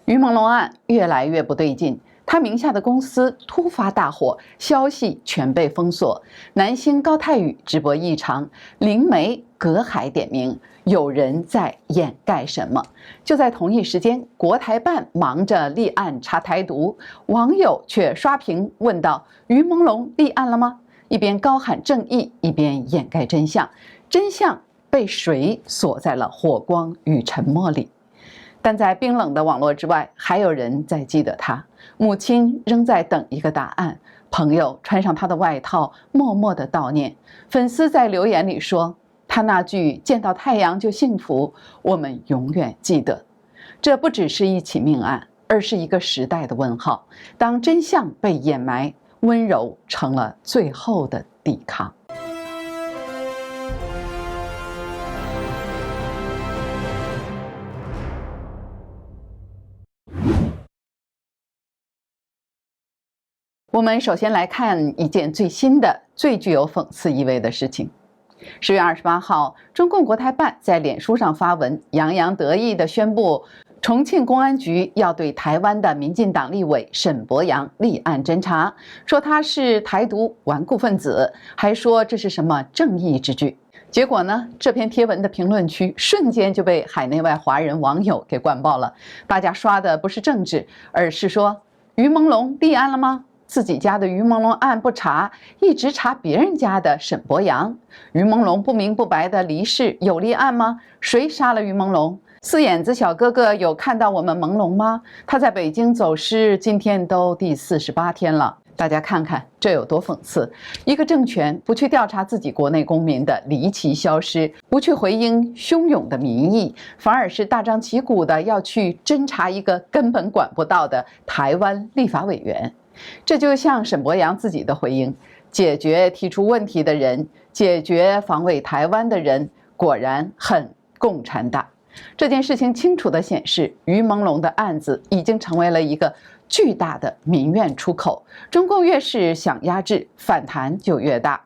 于朦胧案越来越不对劲，他名下的公司突发大火，消息全被封锁。男星高泰宇直播异常，灵媒隔海点名，有人在掩盖什么？就在同一时间，国台办忙着立案查台独，网友却刷屏问道：“于朦胧立案了吗？”一边高喊正义，一边掩盖真相。真相被谁锁在了火光与沉默里？但在冰冷的网络之外，还有人在记得他。母亲仍在等一个答案，朋友穿上他的外套，默默的悼念。粉丝在留言里说，他那句见到太阳就幸福，我们永远记得。这不只是一起命案，而是一个时代的问号。当真相被掩埋，温柔成了最后的抵抗。我们首先来看一件最新的、最具有讽刺意味的事情。10月28号，中共国台办在脸书上发文，洋洋得意地宣布，重庆公安局要对台湾的民进党立委沈伯洋立案侦查，说他是台独顽固分子，还说这是什么正义之举。结果呢，这篇贴文的评论区瞬间就被海内外华人网友给灌爆了。大家刷的不是政治，而是说于朦胧立案了吗？自己家的于朦胧案不查，一直查别人家的沈伯洋。于朦胧不明不白的离世有立案吗？谁杀了于朦胧？四眼子小哥哥有看到我们朦胧吗？他在北京走失，今天都第48天了。大家看看这有多讽刺！一个政权不去调查自己国内公民的离奇消失，不去回应汹涌的民意，反而是大张旗鼓的要去侦查一个根本管不到的台湾立法委员。这就像沈伯洋自己的回应：解决提出问题的人，解决防卫台湾的人，果然很共产党。这件事情清楚地显示，于朦胧的案子已经成为了一个巨大的民怨出口。中共越是想压制，反弹就越大。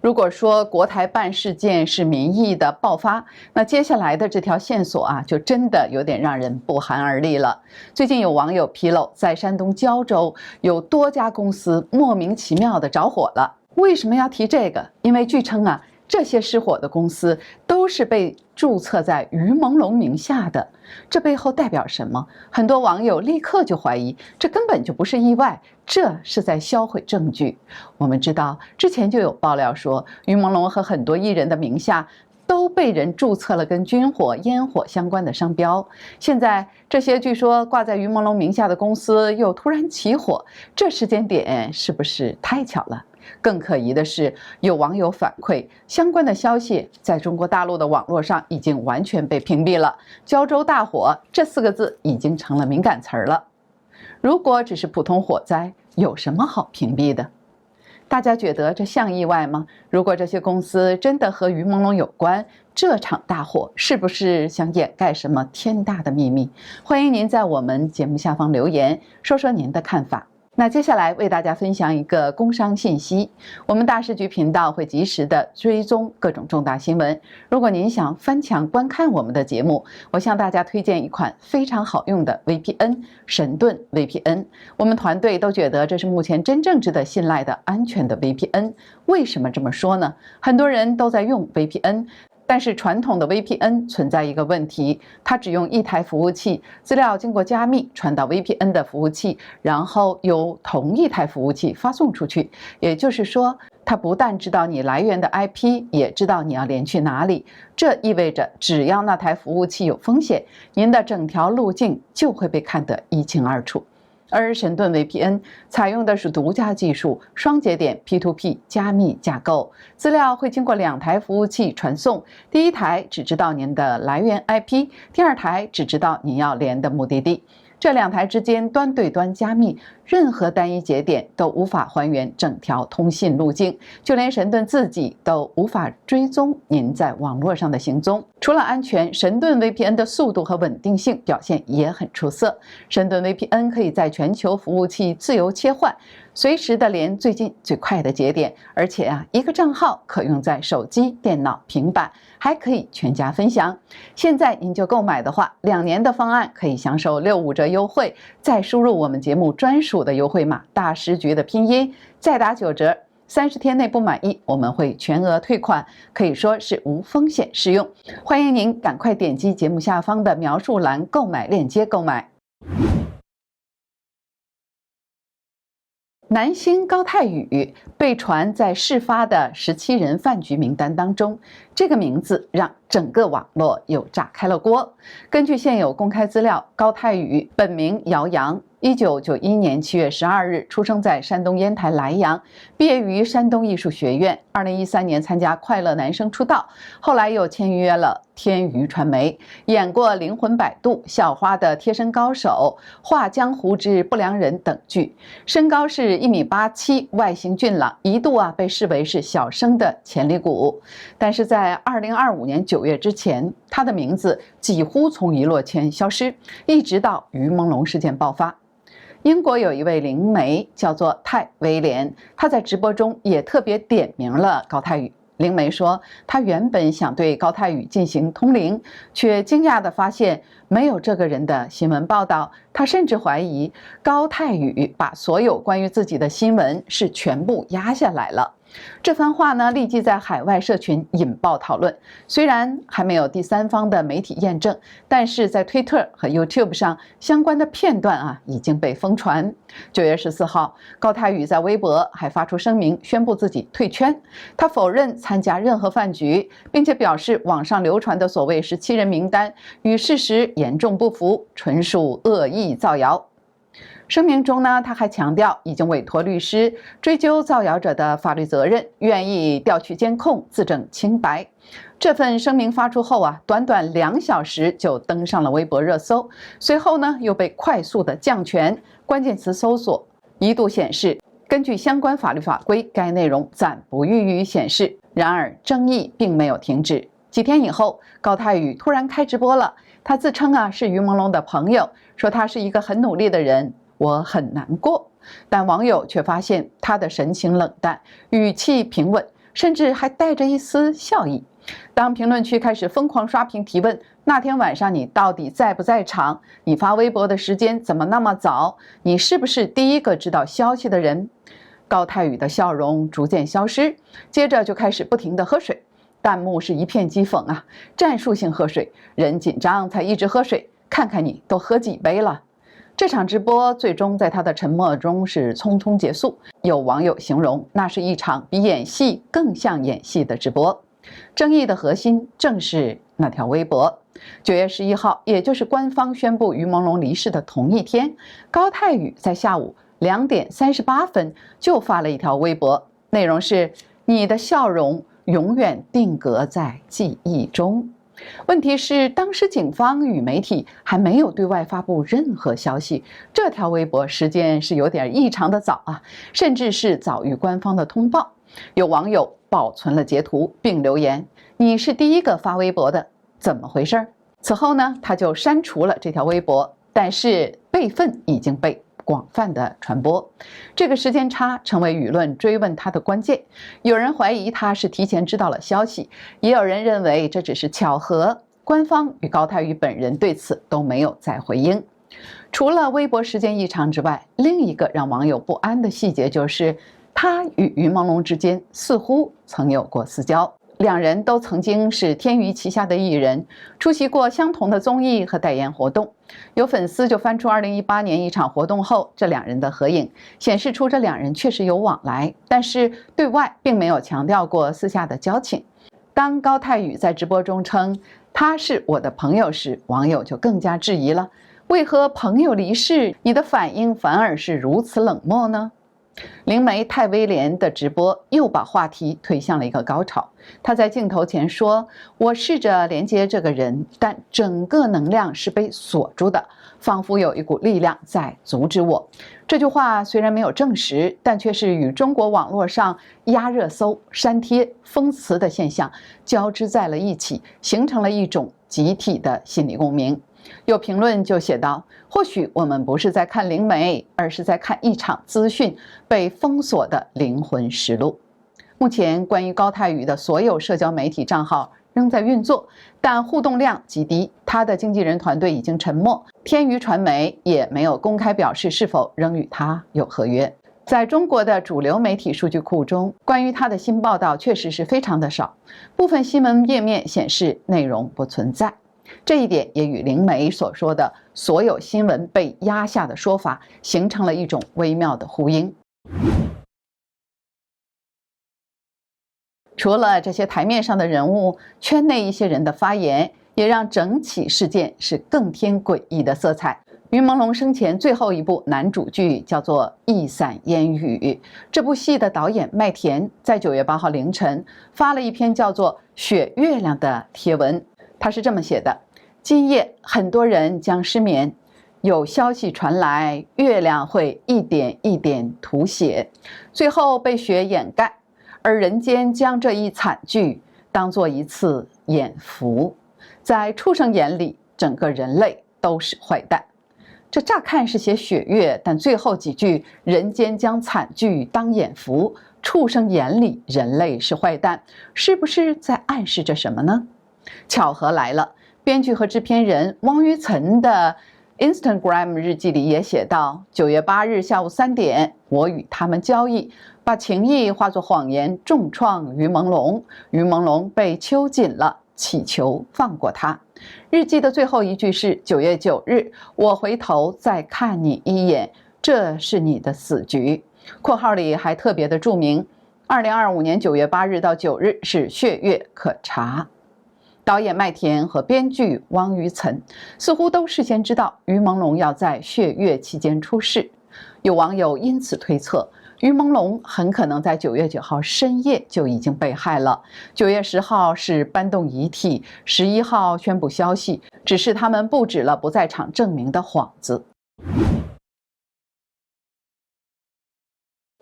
如果说国台办事件是民意的爆发，那接下来的这条线索啊，就真的有点让人不寒而栗了。最近有网友披露，在山东胶州有多家公司莫名其妙的着火了。为什么要提这个？因为据称啊，这些失火的公司都是被注册在于朦胧名下的，这背后代表什么？很多网友立刻就怀疑，这根本就不是意外，这是在销毁证据。我们知道，之前就有爆料说，于朦胧和很多艺人的名下都被人注册了跟军火、烟火相关的商标。现在这些据说挂在于朦胧名下的公司又突然起火，这时间点是不是太巧了？更可疑的是，有网友反馈，相关的消息在中国大陆的网络上已经完全被屏蔽了。胶州大火这4个字已经成了敏感词了。如果只是普通火灾，有什么好屏蔽的？大家觉得这像意外吗？如果这些公司真的和于朦胧有关，这场大火是不是想掩盖什么天大的秘密？欢迎您在我们节目下方留言，说说您的看法。那接下来为大家分享一个工商信息，我们大视局频道会及时的追踪各种重大新闻。如果您想翻墙观看我们的节目，我向大家推荐一款非常好用的 VPN， 神盾 VPN。我们团队都觉得这是目前真正值得信赖的安全的 VPN。为什么这么说呢？很多人都在用 VPN。但是传统的 VPN 存在一个问题，它只用一台服务器，资料经过加密传到 VPN 的服务器，然后由同一台服务器发送出去。也就是说，它不但知道你来源的 IP， 也知道你要连去哪里。这意味着，只要那台服务器有风险，您的整条路径就会被看得一清二楚。而神盾 VPN 采用的是独家技术，双节点 P2P 加密架构，资料会经过2台服务器传送，第一台只知道您的来源 IP， 第二台只知道您要连的目的地。这2台之间端对端加密，任何单一节点都无法还原整条通信路径，就连神盾自己都无法追踪您在网络上的行踪。除了安全，神盾 VPN 的速度和稳定性表现也很出色。神盾 VPN 可以在全球服务器自由切换，随时的连最近最快的节点，而且啊，一个账号可用在手机、电脑、平板，还可以全家分享。现在您就购买的话，2年的方案可以享受65折优惠，再输入我们节目专属的优惠码“大师局”的拼音，再打9折。30天内不满意，我们会全额退款，可以说是无风险适用。欢迎您赶快点击节目下方的描述栏购买链接购买。男星高泰宇被传在事发的17人饭局名单当中，这个名字让整个网络又炸开了锅。根据现有公开资料，高泰宇本名姚洋，1991年7月12日出生在山东烟台莱阳，毕业于山东艺术学院。2013年参加《快乐男声》出道，后来又签约了天娱传媒，演过《灵魂摆渡》、校花的贴身高手、画江湖之不良人等剧。身高是1.87米，外形俊朗，一度被视为是小生的潜力股。但是在2025年9月之前，他的名字几乎从娱乐圈消失，一直到于朦胧事件爆发。英国有一位灵媒叫做泰威廉，他在直播中也特别点名了高泰宇。灵媒说，他原本想对高泰宇进行通灵，却惊讶地发现没有这个人的新闻报道。他甚至怀疑高泰宇把所有关于自己的新闻是全部压下来了。这番话呢，立即在海外社群引爆讨论。虽然还没有第三方的媒体验证，但是在推特和 YouTube 上相关的片段已经被疯传。9月14号，高泰宇在微博还发出声明，宣布自己退圈。他否认参加任何饭局，并且表示网上流传的所谓17人名单与事实严重不符，纯属恶意造谣。声明中呢，他还强调已经委托律师追究造谣者的法律责任，愿意调取监控自证清白。这份声明发出后短短2小时就登上了微博热搜，随后呢又被快速的降权，关键词搜索一度显示根据相关法律法规，该内容暂不予以显示。然而争议并没有停止。几天以后，高泰宇突然开直播了，他自称是于朦胧的朋友，说他是一个很努力的人，我很难过。但网友却发现他的神情冷淡，语气平稳，甚至还带着一丝笑意。当评论区开始疯狂刷屏提问，那天晚上你到底在不在场？你发微博的时间怎么那么早？你是不是第一个知道消息的人？高泰宇的笑容逐渐消失，接着就开始不停地喝水，弹幕是一片讥讽战术性喝水，人紧张才一直喝水，看看你都喝几杯了。这场直播最终在他的沉默中是匆匆结束，有网友形容那是一场比演戏更像演戏的直播。争议的核心正是那条微博。9月11号，也就是官方宣布于朦胧离世的同一天，高泰宇在下午2点38分就发了一条微博，内容是：你的笑容永远定格在记忆中。问题是，当时警方与媒体还没有对外发布任何消息，这条微博时间是有点异常的早甚至是早于官方的通报。有网友保存了截图并留言：你是第一个发微博的，怎么回事？此后呢，他就删除了这条微博，但是备份已经被广泛的传播。这个时间差成为舆论追问他的关键。有人怀疑他是提前知道了消息，也有人认为这只是巧合。官方与高泰宇本人对此都没有再回应。除了微博时间异常之外，另一个让网友不安的细节就是他与于朦胧之间似乎曾有过私交。两人都曾经是天娱旗下的艺人，出席过相同的综艺和代言活动。有粉丝就翻出2018年一场活动后这两人的合影，显示出这两人确实有往来，但是对外并没有强调过私下的交情。当高泰宇在直播中称他是我的朋友时，网友就更加质疑了：为何朋友离世，你的反应反而是如此冷漠呢？灵媒泰威廉的直播又把话题推向了一个高潮。他在镜头前说：我试着连接这个人，但整个能量是被锁住的，仿佛有一股力量在阻止我。这句话虽然没有证实，但却是与中国网络上压热搜、删帖、封词的现象交织在了一起，形成了一种集体的心理共鸣。有评论就写道：或许我们不是在看灵媒，而是在看一场资讯被封锁的灵魂实录。目前关于高泰宇的所有社交媒体账号仍在运作，但互动量极低，他的经纪人团队已经沉默，天娱传媒也没有公开表示是否仍与他有合约。在中国的主流媒体数据库中，关于他的新报道确实是非常的少，部分新闻页面显示内容不存在。这一点也与灵媒所说的所有新闻被压下的说法形成了一种微妙的呼应。除了这些台面上的人物，圈内一些人的发言也让整起事件是更添诡异的色彩。于朦胧生前最后一部男主剧叫做《一伞烟雨》，这部戏的导演麦田在9月8号凌晨发了一篇叫做《雪月亮》的贴文，他是这么写的：今夜很多人将失眠，有消息传来，月亮会一点一点吐血，最后被雪掩盖。而人间将这一惨剧当作一次眼福，在畜生眼里，整个人类都是坏蛋。这乍看是写血月，但最后几句“人间将惨剧当眼福，畜生眼里人类是坏蛋”，是不是在暗示着什么呢？巧合来了，编剧和制片人汪于岑的 Instagram 日记里也写道：9月8日下午3点，我与他们交易，把情谊化作谎言，重创于朦胧。于朦胧被囚禁了，祈求放过他。日记的最后一句是9月9日，我回头再看你一眼，这是你的死局。括号里还特别的注明，2025年9月8日到9日是血月可查。导演麦田和编剧汪于岑似乎都事先知道于朦胧要在血月期间出事，有网友因此推测，于朦胧很可能在9月9号深夜就已经被害了。9月10号是搬动遗体，11号宣布消息，只是他们布置了不在场证明的幌子。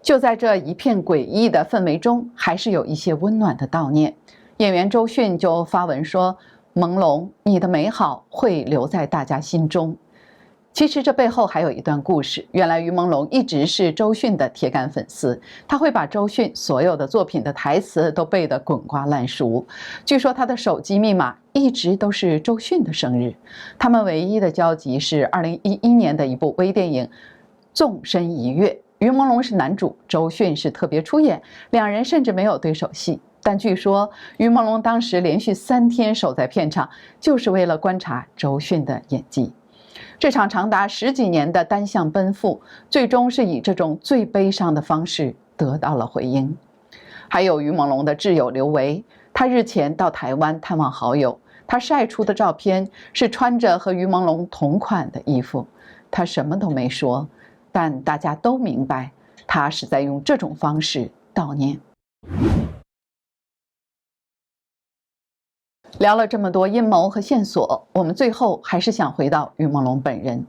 就在这一片诡异的氛围中，还是有一些温暖的悼念。演员周迅就发文说：“朦胧，你的美好会留在大家心中。”其实这背后还有一段故事。原来于朦胧一直是周迅的铁杆粉丝，他会把周迅所有的作品的台词都背得滚瓜烂熟。据说他的手机密码一直都是周迅的生日。他们唯一的交集是2011年的一部微电影《纵身一跃》，于朦胧是男主，周迅是特别出演，两人甚至没有对手戏。但据说于朦胧当时连续3天守在片场，就是为了观察周迅的演技。这场长达10几年的单向奔赴，最终是以这种最悲伤的方式得到了回应。还有于朦胧的挚友刘维，他日前到台湾探望好友，他晒出的照片是穿着和于朦胧同款的衣服。他什么都没说，但大家都明白，他是在用这种方式悼念。聊了这么多阴谋和线索，我们最后还是想回到于朦胧本人。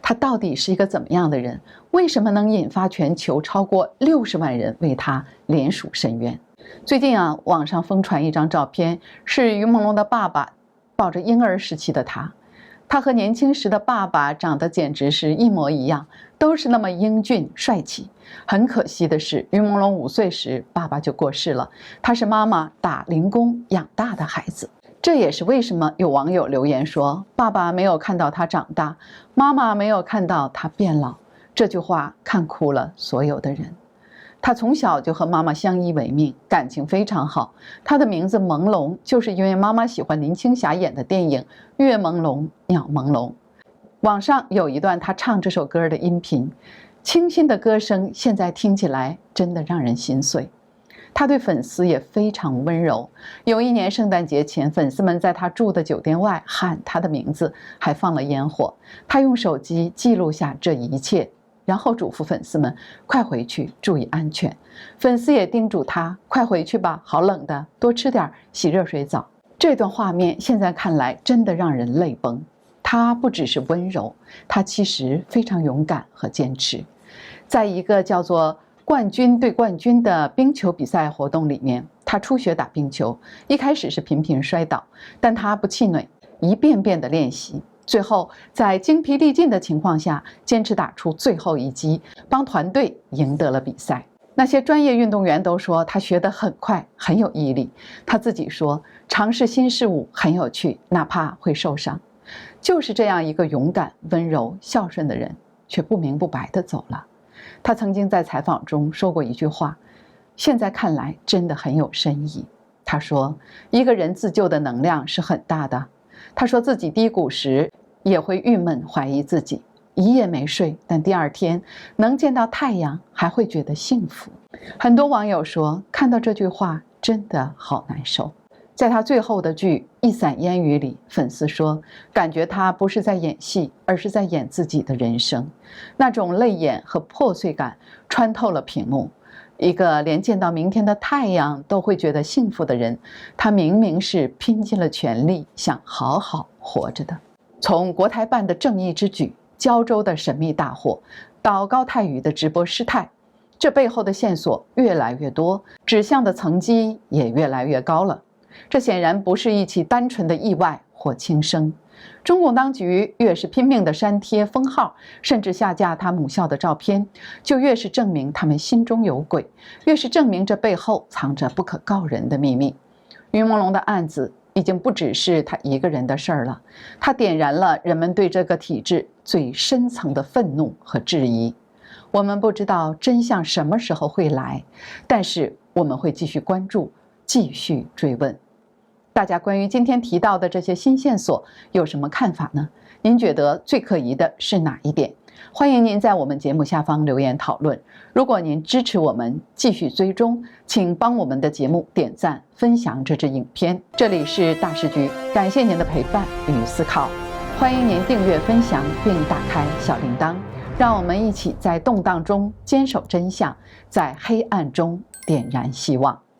他到底是一个怎么样的人？为什么能引发全球超过60万人为他联署申冤？最近网上疯传一张照片，是于朦胧的爸爸抱着婴儿时期的他。他和年轻时的爸爸长得简直是一模一样，都是那么英俊帅气。很可惜的是，于朦胧5岁时爸爸就过世了，他是妈妈打零工养大的孩子。这也是为什么有网友留言说，爸爸没有看到他长大，妈妈没有看到他变老。这句话看哭了所有的人。他从小就和妈妈相依为命，感情非常好。他的名字朦胧，就是因为妈妈喜欢林青霞演的电影《月朦胧鸟朦胧》。网上有一段他唱这首歌的音频，清新的歌声现在听起来真的让人心碎。他对粉丝也非常温柔。有一年圣诞节前，粉丝们在他住的酒店外喊他的名字，还放了烟火。他用手机记录下这一切，然后嘱咐粉丝们快回去，注意安全。粉丝也叮嘱他快回去吧，好冷的，多吃点，洗热水澡。这段画面现在看来真的让人泪崩。他不只是温柔，他其实非常勇敢和坚持。在一个叫做冠军对冠军的冰球比赛活动里面，他初学打冰球，一开始是频频摔倒，但他不气馁，一遍遍的练习，最后在精疲力尽的情况下，坚持打出最后一击，帮团队赢得了比赛。那些专业运动员都说他学得很快，很有毅力。他自己说，尝试新事物很有趣，哪怕会受伤。就是这样一个勇敢、温柔、孝顺的人，却不明不白地走了。他曾经在采访中说过一句话，现在看来真的很有深意。他说，一个人自救的能量是很大的。他说自己低谷时也会郁闷，怀疑自己，一夜没睡，但第二天能见到太阳，还会觉得幸福。很多网友说，看到这句话真的好难受。在他最后的剧《一伞烟雨》里，粉丝说，感觉他不是在演戏，而是在演自己的人生。那种泪眼和破碎感穿透了屏幕。一个连见到明天的太阳都会觉得幸福的人，他明明是拼尽了全力想好好活着的。从国台办的正义之举、胶州的神秘大火，到高泰宇的直播失态，这背后的线索越来越多，指向的层级也越来越高了。这显然不是一起单纯的意外或轻生。中共当局越是拼命地删帖封号，甚至下架他母校的照片，就越是证明他们心中有鬼，越是证明这背后藏着不可告人的秘密。于朦胧的案子已经不只是他一个人的事儿了，他点燃了人们对这个体制最深层的愤怒和质疑。我们不知道真相什么时候会来，但是我们会继续关注，继续追问。大家关于今天提到的这些新线索有什么看法呢？您觉得最可疑的是哪一点？欢迎您在我们节目下方留言讨论。如果您支持我们继续追踪，请帮我们的节目点赞、分享这支影片。这里是大师局，感谢您的陪伴与思考。欢迎您订阅、分享并打开小铃铛，让我们一起在动荡中坚守真相，在黑暗中点燃希望。